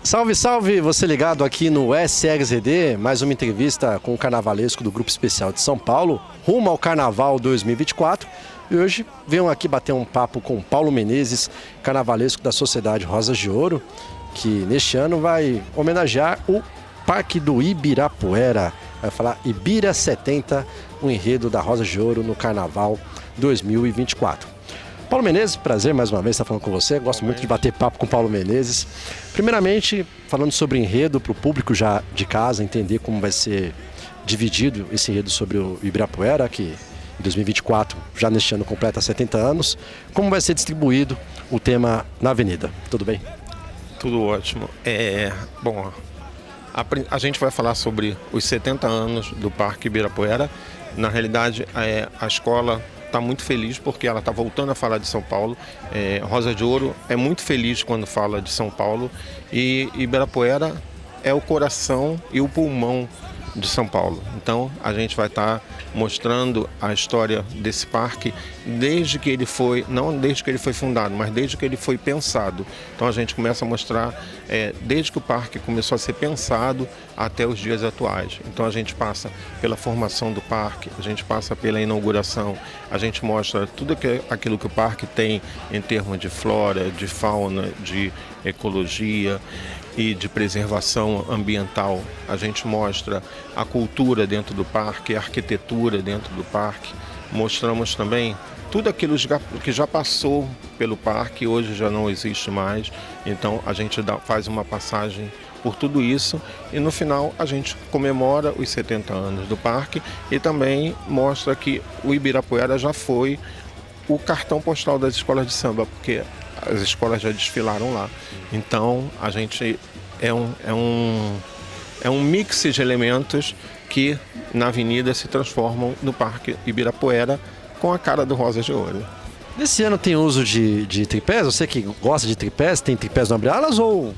Salve, salve! Você ligado aqui no SRZD, mais uma entrevista com o carnavalesco do Grupo Especial de São Paulo, rumo ao Carnaval 2024. E hoje venho aqui bater um papo com Paulo Menezes, carnavalesco da Sociedade Rosas de Ouro, que neste ano vai homenagear o Parque do Ibirapuera. Vai falar Ibira 70, o enredo da Rosas de Ouro no Carnaval 2024. Paulo Menezes, prazer mais uma vez estar falando com você. Gosto muito de bater papo com o Paulo Menezes. Primeiramente, falando sobre enredo para o público já de casa, entender como vai ser dividido esse enredo sobre o Ibirapuera, que em 2024, já neste ano, completa 70 anos. Como vai ser distribuído o tema na Avenida? Tudo bem? Tudo ótimo. Bom, a gente vai falar sobre os 70 anos do Parque Ibirapuera. Na realidade, a escola está muito feliz porque ela está voltando a falar de São Paulo. Rosa de Ouro é muito feliz quando fala de São Paulo e Ibirapuera é o coração e o pulmão de São Paulo. Então a gente vai estar mostrando a história desse parque desde que ele foi, não desde que ele foi fundado, mas desde que ele foi pensado. Então a gente começa a mostrar desde que o parque começou a ser pensado até os dias atuais. Então a gente passa pela formação do parque, a gente passa pela inauguração, a gente mostra tudo aquilo que o parque tem em termos de flora, de fauna, de ecologia e de preservação ambiental. A gente mostra a cultura dentro do parque, a arquitetura dentro do parque. Mostramos também tudo aquilo que já passou pelo parque, hoje já não existe mais. Então a gente faz uma passagem por tudo isso e no final a gente comemora os 70 anos do parque e também mostra que o Ibirapuera já foi o cartão postal das escolas de samba, porque as escolas já desfilaram lá. Então a gente é um mix de elementos que na avenida se transformam no Parque Ibirapuera com a cara do Rosas de Ouro. Nesse ano tem uso de tripés? Você que gosta de tripés, tem tripés no abre-alas ou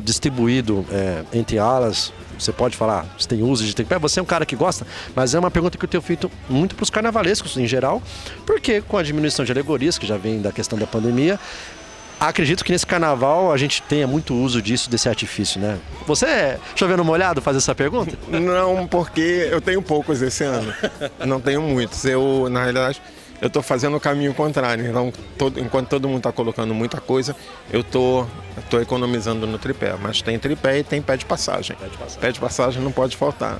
distribuído entre alas? Você pode falar se tem uso de tripé? Você é um cara que gosta, mas é uma pergunta que eu tenho feito muito para os carnavalescos em geral, porque com a diminuição de alegorias, que já vem da questão da pandemia, acredito que nesse carnaval a gente tenha muito uso desse artifício, né? Você é chovendo molhado fazer essa pergunta? Não, porque eu tenho poucos esse ano. Não tenho muitos. Na realidade, eu estou fazendo o caminho contrário. Então, enquanto todo mundo está colocando muita coisa, eu estou economizando no tripé. Mas tem tripé e tem pé de passagem. Pé de passagem não pode faltar.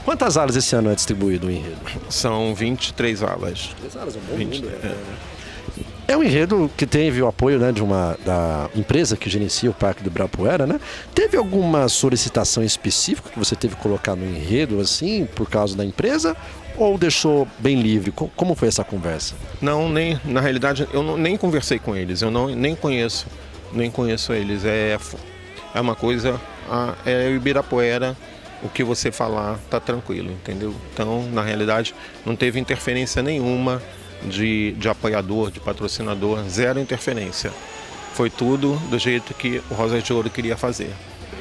Quantas alas esse ano é distribuído o enredo? São 23 alas. 23 alas, um bom número. É um enredo que teve o apoio, né, da empresa que gerencia o Parque do Ibirapuera, né? Teve alguma solicitação específica que você teve que colocar no enredo, assim, por causa da empresa? Ou deixou bem livre? Como foi essa conversa? Não, na realidade, eu nem conversei com eles. Eu nem conheço eles. É uma coisa, é o Ibirapuera. O que você falar tá tranquilo, entendeu? Então, na realidade, não teve interferência nenhuma de apoiador, de patrocinador, zero interferência. Foi tudo do jeito que o Rosas de Ouro queria fazer.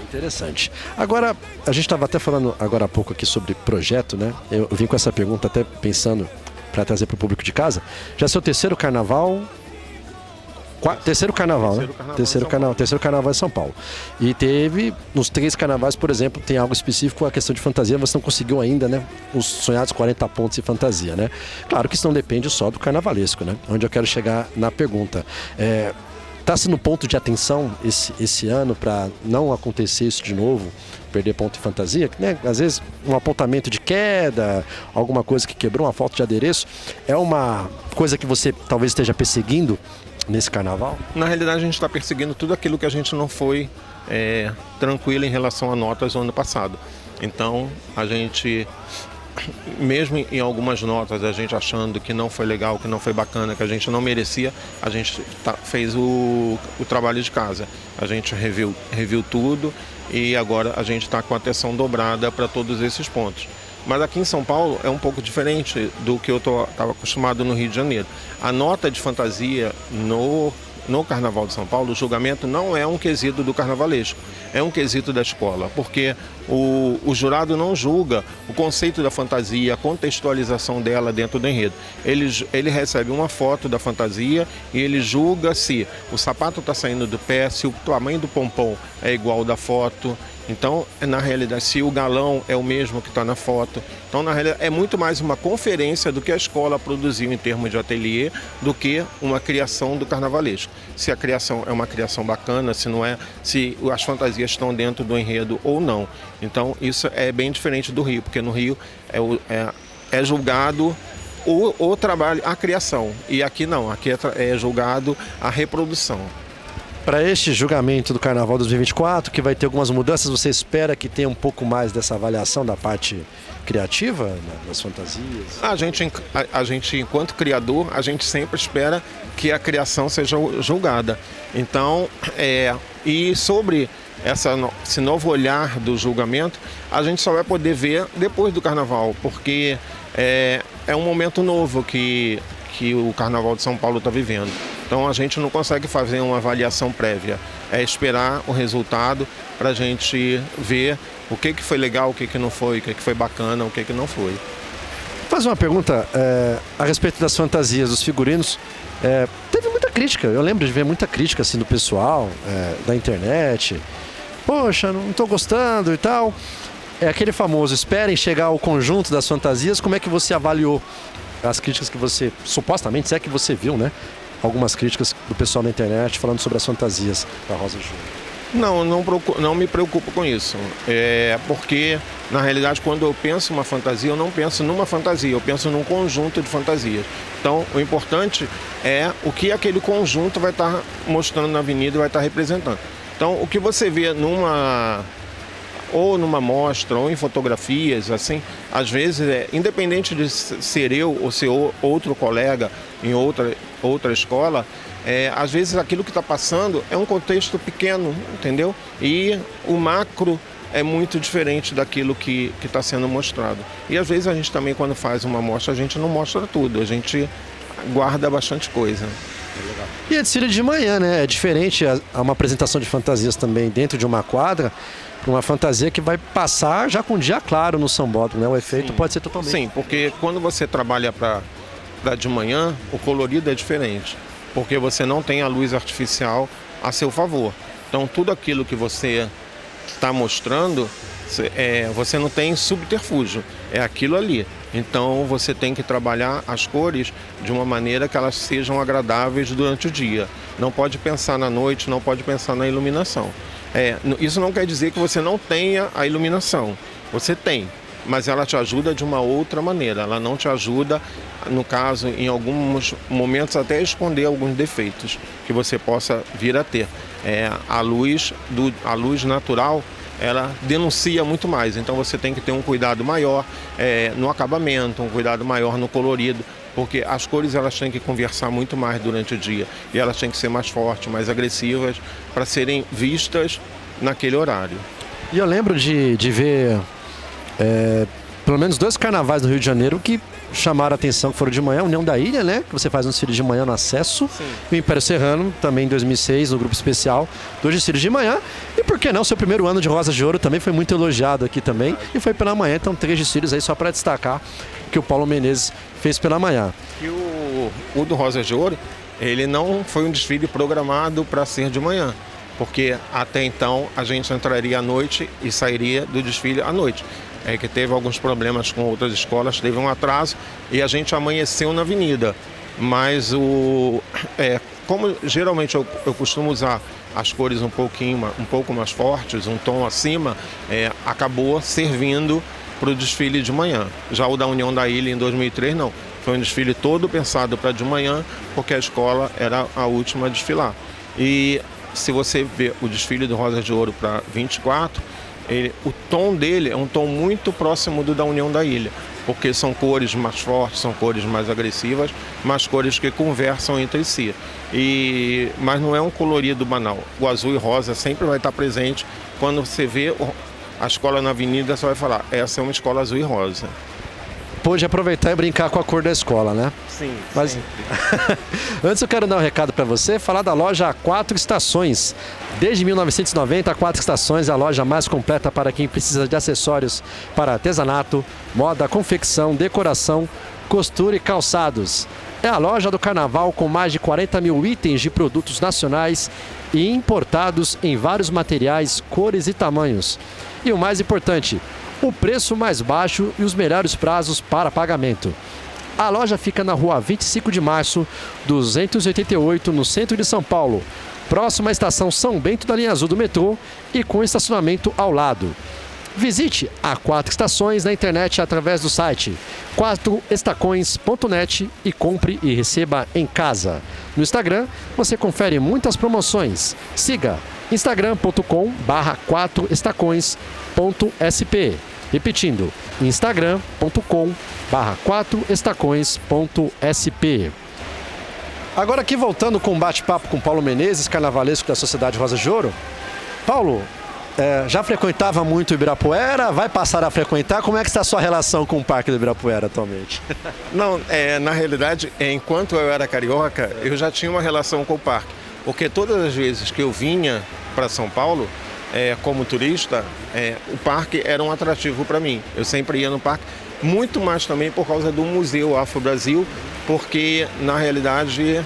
Interessante. Agora, a gente estava até falando agora há pouco aqui sobre projeto, né? Eu vim com essa pergunta até pensando para trazer para o público de casa. Já é seu terceiro carnaval... Terceiro carnaval, né? Terceiro carnaval em São Paulo. E teve, nos 3 carnavais, por exemplo, tem algo específico, a questão de fantasia, você não conseguiu ainda, né? Os sonhados 40 pontos de fantasia, né? Claro que isso não depende só do carnavalesco, né? Onde eu quero chegar na pergunta. Está sendo ponto de atenção esse ano para não acontecer isso de novo, perder ponto de fantasia, né? Às vezes um apontamento de queda, alguma coisa que quebrou, uma falta de adereço, é uma coisa que você talvez esteja perseguindo nesse carnaval? Na realidade, a gente está perseguindo tudo aquilo que a gente não foi tranquilo em relação a notas no ano passado. Então, a gente, mesmo em algumas notas, a gente achando que não foi legal, que não foi bacana, que a gente não merecia, a gente fez o trabalho de casa. A gente reviu tudo e agora a gente está com atenção dobrada para todos esses pontos. Mas aqui em São Paulo é um pouco diferente do que eu estava acostumado no Rio de Janeiro. A nota de fantasia no Carnaval de São Paulo, o julgamento não é um quesito do carnavalesco, é um quesito da escola, porque o jurado não julga o conceito da fantasia, a contextualização dela dentro do enredo. Ele recebe uma foto da fantasia e ele julga se o sapato está saindo do pé, se o tamanho do pompom é igual ao da foto. Então, na realidade, se o galão é o mesmo que está na foto. Então, na realidade, é muito mais uma conferência do que a escola produziu em termos de ateliê do que uma criação do carnavalesco. Se a criação é uma criação bacana, se não é, se as fantasias estão dentro do enredo ou não. Então, isso é bem diferente do Rio, porque no Rio é julgado o trabalho, a criação. E aqui não, aqui é julgado a reprodução. Para este julgamento do Carnaval 2024, que vai ter algumas mudanças, você espera que tenha um pouco mais dessa avaliação da parte criativa, das fantasias? A gente, enquanto criador, a gente sempre espera que a criação seja julgada. Então, e sobre esse novo olhar do julgamento, a gente só vai poder ver depois do Carnaval, porque é um momento novo que o Carnaval de São Paulo está vivendo. Então a gente não consegue fazer uma avaliação prévia, é esperar o resultado para a gente ver o que foi legal, o que não foi, o que foi bacana, o que não foi. Vou fazer uma pergunta a respeito das fantasias, dos figurinos. Teve muita crítica, eu lembro de ver muita crítica assim, do pessoal, da internet. Poxa, não estou gostando e tal. É aquele famoso, esperem chegar ao conjunto das fantasias. Como é que você avaliou as críticas que você, supostamente, se é que você viu, né? Algumas críticas do pessoal na internet falando sobre as fantasias da Rosa de Ouro. Não me preocupo com isso. Porque, na realidade, quando eu penso uma fantasia, eu não penso numa fantasia, eu penso num conjunto de fantasias. Então, o importante é o que aquele conjunto vai estar mostrando na avenida e vai estar representando. Então, o que você vê numa mostra ou em fotografias, assim, às vezes, independente de ser eu ou ser outro colega em outra escola, às vezes aquilo que está passando é um contexto pequeno, entendeu? E o macro é muito diferente daquilo que está sendo mostrado. E às vezes a gente também, quando faz uma mostra, a gente não mostra tudo, a gente guarda bastante coisa. E a desfile de manhã, né? É diferente a uma apresentação de fantasias também dentro de uma quadra, para uma fantasia que vai passar já com o dia claro no sambódromo, né? O efeito pode ser totalmente... Sim, porque quando você trabalha para de manhã, o colorido é diferente, porque você não tem a luz artificial a seu favor. Então, tudo aquilo que você está mostrando, você não tem subterfúgio, é aquilo ali. Então, você tem que trabalhar as cores de uma maneira que elas sejam agradáveis durante o dia. Não pode pensar na noite, não pode pensar na iluminação. Isso não quer dizer que você não tenha a iluminação. Você tem, mas ela te ajuda de uma outra maneira. Ela não te ajuda, no caso, em alguns momentos, até a esconder alguns defeitos que você possa vir a ter. A luz natural, ela denuncia muito mais. Então você tem que ter um cuidado maior no acabamento, um cuidado maior no colorido, porque as cores elas têm que conversar muito mais durante o dia e elas têm que ser mais fortes, mais agressivas para serem vistas naquele horário. E eu lembro de ver pelo menos 2 carnavais no Rio de Janeiro que chamaram a atenção, que foram de manhã, a União da Ilha, né? Que você faz um desfile de manhã no acesso. Sim. E o Império Serrano, também em 2006, no grupo especial, 2 desfiles de manhã. E por que não, seu primeiro ano de Rosa de Ouro também foi muito elogiado aqui também. E foi pela manhã, então 3 desfiles aí só para destacar que o Paulo Menezes fez pela manhã. E o do Rosa de Ouro, ele não foi um desfile programado para ser de manhã, porque até então a gente entraria à noite e sairia do desfile à noite. Que teve alguns problemas com outras escolas, teve um atraso e a gente amanheceu na avenida. Mas como geralmente eu costumo usar as cores um pouco mais fortes, um tom acima, acabou servindo para o desfile de manhã. Já o da União da Ilha em 2003 não. Foi um desfile todo pensado para de manhã, porque a escola era a última a desfilar. E se você ver o desfile do Rosa de Ouro para 24, o tom dele é um tom muito próximo do da União da Ilha, porque são cores mais fortes, são cores mais agressivas, mas cores que conversam entre si. Mas não é um colorido banal. O azul e rosa sempre vai estar presente. Quando você vê a escola na avenida, você vai falar, essa é uma escola azul e rosa. pôde aproveitar e brincar com a cor da escola, né? Sim, Mas antes eu quero dar um recado para você, falar da loja Quatro Estações. Desde 1990, a Quatro Estações é a loja mais completa para quem precisa de acessórios para artesanato, moda, confecção, decoração, costura e calçados. É a loja do carnaval com mais de 40 mil itens de produtos nacionais e importados em vários materiais, cores e tamanhos. E o mais importante, o preço mais baixo e os melhores prazos para pagamento. A loja fica na rua 25 de março, 288, no centro de São Paulo, próximo à estação São Bento da linha azul do metrô e com estacionamento ao lado. Visite a Quatro Estações na internet através do site quatroestacões.net e compre e receba em casa. No Instagram, você confere muitas promoções. Siga instagram.com/quatroestacões.sp. Repetindo, instagram.com/quatroestacões.sp. Agora aqui voltando com um bate-papo com Paulo Menezes, carnavalesco da Sociedade Rosa de Ouro. Paulo, já frequentava muito o Ibirapuera? Vai passar a frequentar? Como é que está a sua relação com o Parque do Ibirapuera atualmente? Não, na realidade, enquanto eu era carioca, eu já tinha uma relação com o parque. Porque todas as vezes que eu vinha para São Paulo, como turista, o parque era um atrativo para mim. Eu sempre ia no parque, muito mais também por causa do Museu Afro Brasil, porque na realidade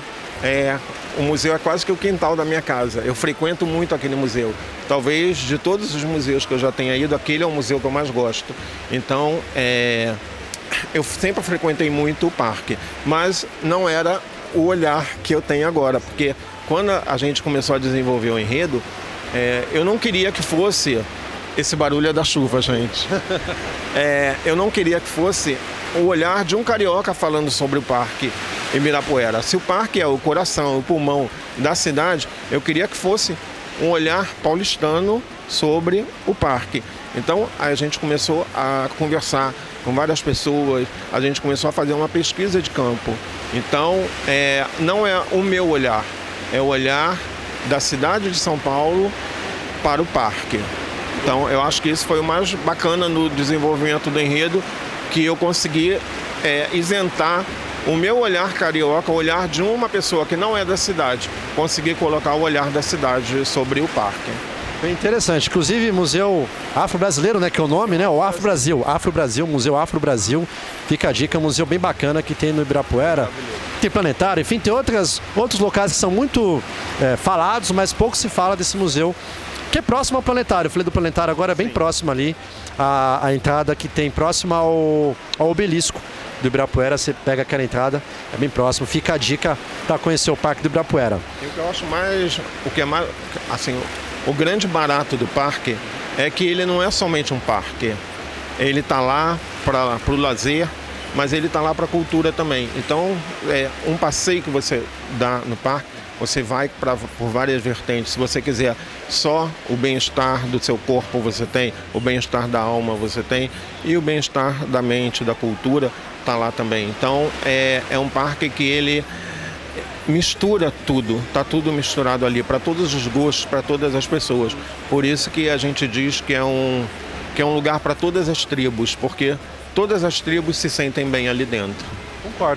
o museu é quase que o quintal da minha casa. Eu frequento muito aquele museu. Talvez de todos os museus que eu já tenha ido, aquele é o museu que eu mais gosto. Então, eu sempre frequentei muito o parque, mas não era o olhar que eu tenho agora, porque quando a gente começou a desenvolver o enredo, eu não queria que fosse esse barulho da chuva, gente. Eu não queria que fosse o olhar de um carioca falando sobre o Parque Ibirapuera. Se o parque é o coração, o pulmão da cidade, eu queria que fosse um olhar paulistano sobre o parque. Então a gente começou a conversar com várias pessoas, a gente começou a fazer uma pesquisa de campo. Então não é o meu olhar, é o olhar da cidade de São Paulo para o parque. Então eu acho que isso foi o mais bacana no desenvolvimento do enredo, que eu consegui isentar o meu olhar carioca, o olhar de uma pessoa que não é da cidade, conseguir colocar o olhar da cidade sobre o parque. Bem interessante. Inclusive, Museu Afro-Brasileiro, né, que é o nome, né? O Afro-Brasil. Afro-Brasil, Museu Afro-Brasil. Fica a dica, um museu bem bacana que tem no Ibirapuera. Tem planetário, enfim, tem outros locais que são muito falados, mas pouco se fala desse museu, que é próximo ao planetário. Eu falei do planetário agora, é bem próximo ali, a entrada que tem próxima ao obelisco do Ibirapuera. Você pega aquela entrada, é bem próximo. Fica a dica para conhecer o Parque do Ibirapuera. E o que eu acho o grande barato do parque é que ele não é somente um parque. Ele está lá para o lazer, mas ele está lá para a cultura também. Então, um passeio que você dá no parque, você vai por várias vertentes. Se você quiser só o bem-estar do seu corpo, você tem. O bem-estar da alma, você tem. E o bem-estar da mente, da cultura, está lá também. Então, é um parque que ele mistura tudo. Está tudo misturado ali, para todos os gostos, para todas as pessoas. Por isso que a gente diz que é um lugar para todas as tribos, porque todas as tribos se sentem bem ali dentro.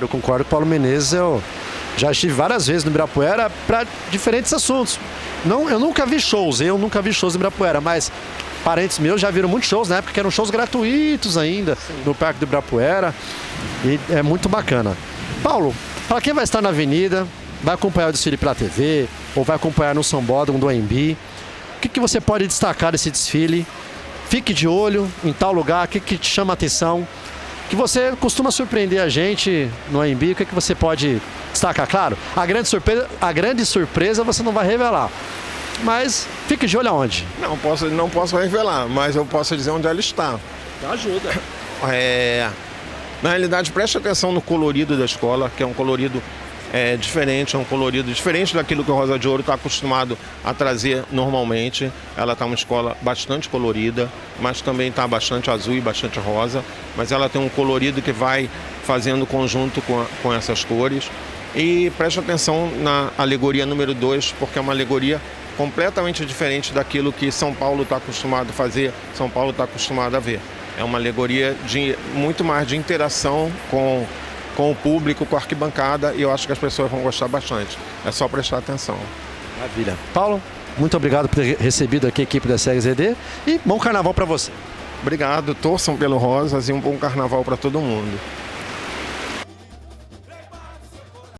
Concordo. Paulo Menezes, eu já estive várias vezes no Ibirapuera para diferentes assuntos. Eu nunca vi shows no Ibirapuera, mas parentes meus já viram muitos shows na época, que eram shows gratuitos ainda. Sim. No Parque do Ibirapuera. E é muito bacana. Paulo, para quem vai estar na avenida, vai acompanhar o desfile pela TV, ou vai acompanhar no Sambódromo do AMB, o que você pode destacar desse desfile? Fique de olho em tal lugar, o que te chama a atenção? Que você costuma surpreender a gente no AMB, o que você pode destacar? Claro, a grande surpresa você não vai revelar, mas fique de olho aonde? Não posso revelar, mas eu posso dizer onde ela está. Ajuda. Na realidade, preste atenção no colorido da escola, que é um colorido diferente, é um colorido diferente daquilo que o Rosa de Ouro está acostumado a trazer normalmente. Ela está uma escola bastante colorida, mas também está bastante azul e bastante rosa, mas ela tem um colorido que vai fazendo conjunto com essas cores. E preste atenção na alegoria número 2, porque é uma alegoria completamente diferente daquilo que São Paulo está acostumado a fazer, São Paulo está acostumado a ver. É uma alegoria de muito mais de interação com o público, com a arquibancada, e eu acho que as pessoas vão gostar bastante. É só prestar atenção. Maravilha. Paulo, muito obrigado por ter recebido aqui a equipe da Série ZD e bom carnaval para você. Obrigado, torçam pelo Rosas e um bom carnaval para todo mundo.